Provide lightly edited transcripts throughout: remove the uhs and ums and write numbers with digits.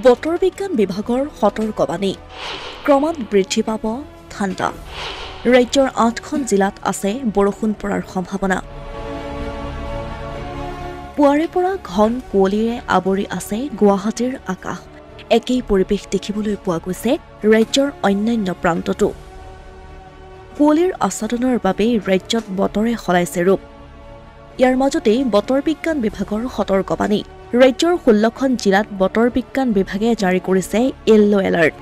বতৰ বিজ্ঞান বিভাগৰ সতৰ্কবাণী ক্ৰমাৎ বৃদ্ধি পাব ঠাণ্ডা ৰাজ্যৰ ৮খন জিলাত আছে বৰষুণ পৰাৰ সম্ভাৱনা পুৱাৰে পৰা ঘন কুঁৱলীৰে আৱৰি আছে গুৱাহাটীৰ আকাশ একেই পৰিৱেশ দেখিবলৈ পোৱা গৈছে ৰাজ্যৰ অন্যান্য প্ৰান্ততো কুঁৱলীৰ আচ্ছাদনৰ বাবে ৰাজ্যত বতৰে সলাইছে ৰূপ ইয়াৰ মাজতে বতৰ বিজ্ঞান বিভাগৰ সতৰ্কবাণী ৰাজ্যৰ ১৬খন জিলাত বতৰ বিজ্ঞান বিভাগে জাৰি কৰিছে য়েল্লো এলাৰ্ট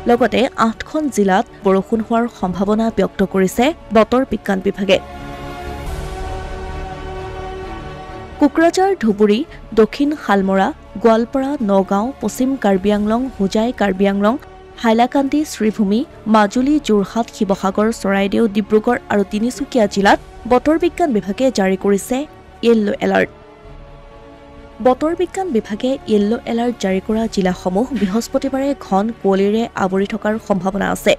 লগতে ৮খন জিলাত বৰষুণ হোৱাৰ সম্ভাৱনা ব্যক্ত কৰিছে বতৰ বিজ্ঞান বিভাগে কোকৰাঝাৰ ধুবুৰী দক্ষিণ শালমৰা গোৱালপাৰা নগাঁও পশ্চিম কাৰ্বি আংলং হোজাই কাৰ্বি আংলং হাইলাকান্দি শ্ৰীভূমি মাজুলী যোৰহাট শিৱসাগৰ চৰাইদেউ ডিব্ৰুগড় আৰু তিনিচুকীয়া জিলাত বতৰ বিজ্ঞান বিভাগে জাৰি কৰিছে য়েল্লো এলাৰ্ট বতৰ বিজ্ঞান বিভাগে য়েল্লো এলাৰ্ট জাৰি কৰা জিলাসমূহ বৃহস্পতিবাৰে ঘন কুঁৱলীৰে আৱৰি থকাৰ সম্ভাৱনা আছে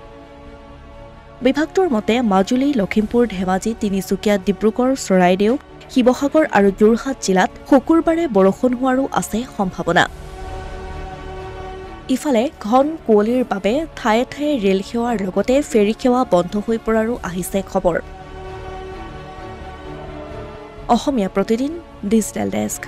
বিভাগটোৰ মতে মাজুলী লখিমপুৰ ধেমাজি তিনিচুকীয়া ডিব্ৰুগড় চৰাইদেউ শিৱসাগৰ আৰু যোৰহাট জিলাত শুকুৰবাৰে বৰষুণ হোৱাৰো আছে সম্ভাৱনা ইফালে ঘন কুঁৱলীৰ বাবে ঠায়ে ঠায়ে ৰেল সেৱাৰ লগতে ফেৰী সেৱা বন্ধ হৈ পৰাৰো আহিছে খবৰ অসমীয়া প্ৰতিদিন ডিজিটেল ডেস্ক